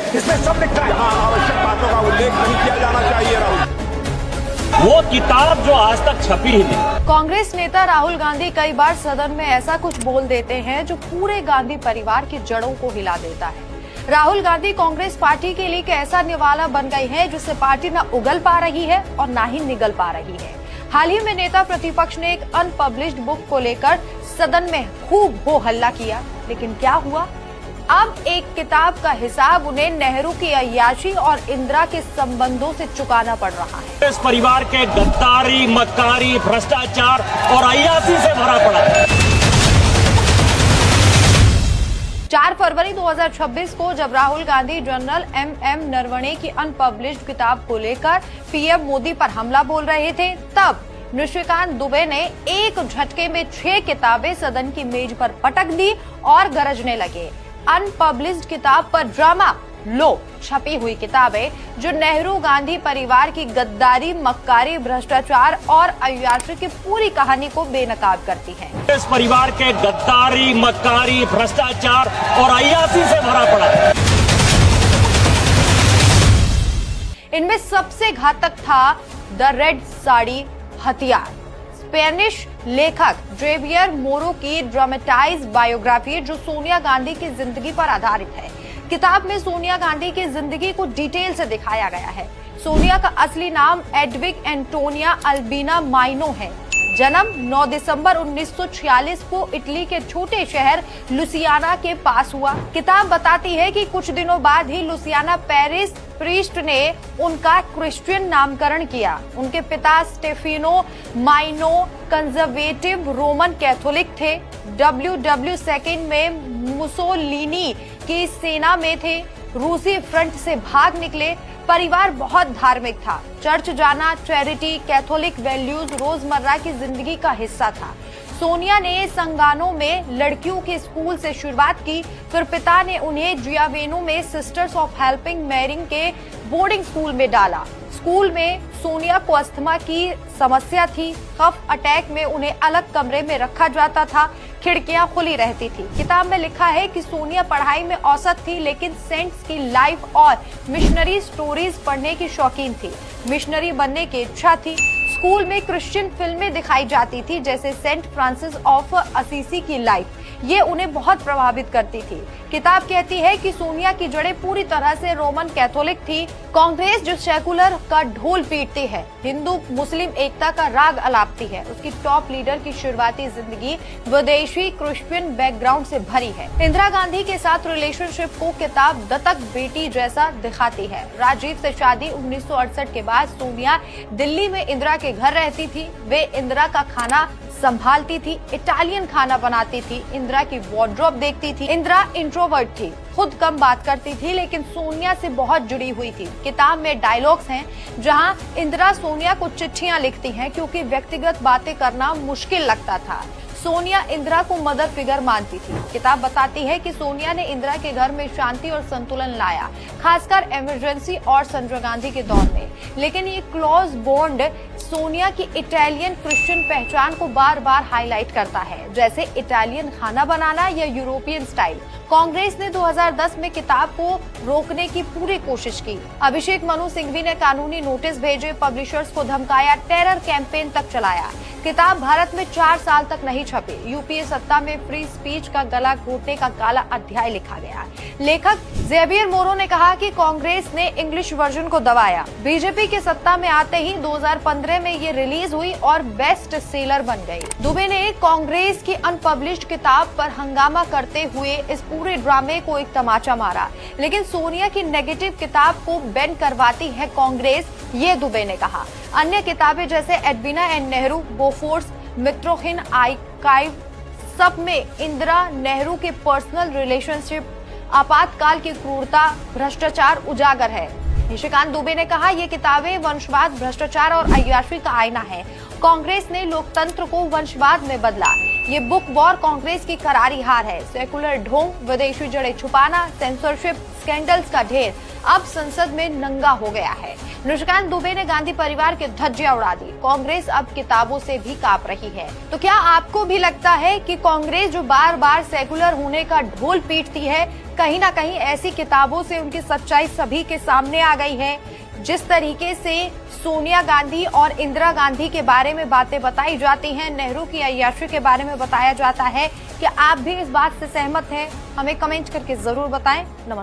इसमें सब लिखा है। यहाँ आवश्यक बातों का उल्लेख नहीं किया जाना चाहिए। राहुल, वो किताब जो आज तक छपी ही नहीं। कांग्रेस नेता राहुल गांधी कई बार सदन में ऐसा कुछ बोल देते हैं जो पूरे गांधी परिवार की जड़ों को हिला देता है। राहुल गांधी कांग्रेस पार्टी के लिए एक ऐसा निवाला बन गई है जिससे पार्टी न उगल पा रही है और न ही निगल पा रही है। हाल ही में नेता प्रतिपक्ष ने एक अनपब्लिश्ड बुक को लेकर सदन में खूब हो हल्ला किया, लेकिन क्या हुआ? अब एक किताब का हिसाब उन्हें नेहरू की अय्याशी और इंदिरा के संबंधों से चुकाना पड़ रहा है। इस परिवार के गद्दारी, मक्कारी, भ्रष्टाचार और अय्याशी से भरा पड़ा है। 4 फरवरी 2026 को जब राहुल गांधी जनरल एम नरवणे की अनपब्लिश्ड किताब को लेकर पीएम मोदी पर हमला बोल रहे थे, तब निशिकांत दुबे ने एक झटके में 6 किताबें सदन की मेज पर पटक दी और गरजने लगे। अनपब्लिश्ड किताब पर ड्रामा, लो छपी हुई किताबें जो नेहरू गांधी परिवार की गद्दारी, मक्कारी, भ्रष्टाचार और अय्याशी की पूरी कहानी को बेनकाब करती हैं। इस परिवार के गद्दारी, मक्कारी, भ्रष्टाचार और अय्याशी से भरा पड़ा है। इनमें सबसे घातक था द रेड साड़ी हथियार, स्पेनिश लेखक जेवियर मोरो की ड्रामेटाइज बायोग्राफी जो सोनिया गांधी की जिंदगी पर आधारित है। किताब में सोनिया गांधी की जिंदगी को डिटेल से दिखाया गया है। सोनिया का असली नाम एडविग एंटोनिया अल्बिना माइनो है। जन्म 9 दिसंबर 1946 को इटली के छोटे शहर लुसियाना के पास हुआ। किताब बताती है कि कुछ दिनों बाद ही लुसियाना पेरिस प्रीस्ट ने उनका क्रिश्चियन नामकरण किया। उनके पिता स्टेफिनो माइनो कंजर्वेटिव रोमन कैथोलिक थे। WW2 में मुसोलिनी की सेना में थे। रूसी फ्रंट से भाग निकले। परिवार बहुत धार्मिक था। चर्च जाना, चैरिटी, कैथोलिक वैल्यूज रोजमर्रा की जिंदगी का हिस्सा था। सोनिया ने संगानो में लड़कियों के स्कूल से शुरुआत की, फिर पिता ने उन्हें जियावेनो में सिस्टर्स ऑफ हेल्पिंग मैरिंग के बोर्डिंग स्कूल में डाला। स्कूल में सोनिया को अस्थमा की समस्या थी। कफ अटैक में उन्हें अलग कमरे में रखा जाता था। खिड़कियां खुली रहती थी। किताब में लिखा है कि सोनिया पढ़ाई में औसत थी, लेकिन सेंट्स की लाइफ और मिशनरी स्टोरीज पढ़ने की शौकीन थी। मिशनरी बनने की इच्छा थी। स्कूल में क्रिश्चियन फिल्में दिखाई जाती थी, जैसे सेंट फ्रांसिस ऑफ असीसी की लाइफ। ये उन्हें बहुत प्रभावित करती थी। किताब कहती है कि सोनिया की जड़ें पूरी तरह से रोमन कैथोलिक थी। कांग्रेस जो सेकुलर का ढोल पीटती है, हिंदू मुस्लिम एकता का राग अलापती है, उसकी टॉप लीडर की शुरुआती जिंदगी विदेशी क्रिश्चियन बैकग्राउंड से भरी है। इंदिरा गांधी के साथ रिलेशनशिप को किताब दत्तक बेटी जैसा दिखाती है। राजीव से शादी 1968 के बाद सोनिया दिल्ली में इंदिरा के घर रहती थी। वे इंदिरा का खाना संभालती थी, इटालियन खाना बनाती थी, इंदिरा की वार्डरोब देखती थी। इंदिरा इंट्रोवर्ट थी, खुद कम बात करती थी, लेकिन सोनिया से बहुत जुड़ी हुई थी। किताब में डायलॉग्स हैं जहां इंदिरा सोनिया को चिट्ठियां लिखती हैं क्योंकि व्यक्तिगत बातें करना मुश्किल लगता था। सोनिया इंदिरा को मदर फिगर मानती थी। किताब बताती है कि सोनिया ने इंदिरा के घर में शांति और संतुलन लाया, खासकर इमरजेंसी और संजय गांधी के दौर में। लेकिन ये क्लोज बॉन्ड सोनिया की इटालियन क्रिश्चियन पहचान को बार बार हाईलाइट करता है, जैसे इटालियन खाना बनाना या यूरोपियन स्टाइल। कांग्रेस ने 2010 में किताब को रोकने की पूरी कोशिश की। अभिषेक मनु सिंघवी ने कानूनी नोटिस भेजे, पब्लिशर्स को धमकाया, टेरर कैंपेन तक चलाया। किताब भारत में 4 साल तक नहीं छपी। यूपीए सत्ता में फ्री स्पीच का गला घोटने का काला अध्याय लिखा गया। लेखक जेवियर मोरो ने कहा कि कांग्रेस ने इंग्लिश वर्जन को दबाया। बीजेपी के सत्ता में आते ही 2015 में ये रिलीज हुई और बेस्ट सेलर बन गई। दुबे ने कांग्रेस की अनपब्लिश्ड किताब पर हंगामा करते हुए इस पूरे ड्रामे को एक तमाचा मारा। लेकिन सोनिया की नेगेटिव किताब को बैन करवाती है कांग्रेस, ये दुबे ने कहा। अन्य किताबें जैसे Edwina and Nehru, Bofors, Mitrokhin archive, सब में इंदिरा नेहरू के पर्सनल रिलेशनशिप, आपातकाल की क्रूरता, भ्रष्टाचार उजागर है। निशिकांत दुबे ने कहा ये किताबें वंशवाद, भ्रष्टाचार और अय्याशी का आईना है। कांग्रेस ने लोकतंत्र को वंशवाद में बदला। ये बुक वॉर कांग्रेस की करारी हार है। सेकुलर ढोंग, विदेशी जड़ें छुपाना, सेंसरशिप, स्कैंडल्स का ढेर अब संसद में नंगा हो गया है। निशिकांत दुबे ने गांधी परिवार की धज्जियां उड़ा दी। कांग्रेस अब किताबों से भी कांप रही है। तो क्या आपको भी लगता है कि कांग्रेस जो बार बार सेकुलर होने का ढोल पीटती है, कहीं ना कहीं ऐसी किताबों से उनकी सच्चाई सभी के सामने आ गई है। जिस तरीके से सोनिया गांधी और इंदिरा गांधी के बारे में बातें बताई जाती हैं, नेहरू की अय्याशी के बारे में बताया जाता है, कि आप भी इस बात से सहमत हैं? हमें कमेंट करके जरूर बताएं। नमस्कार।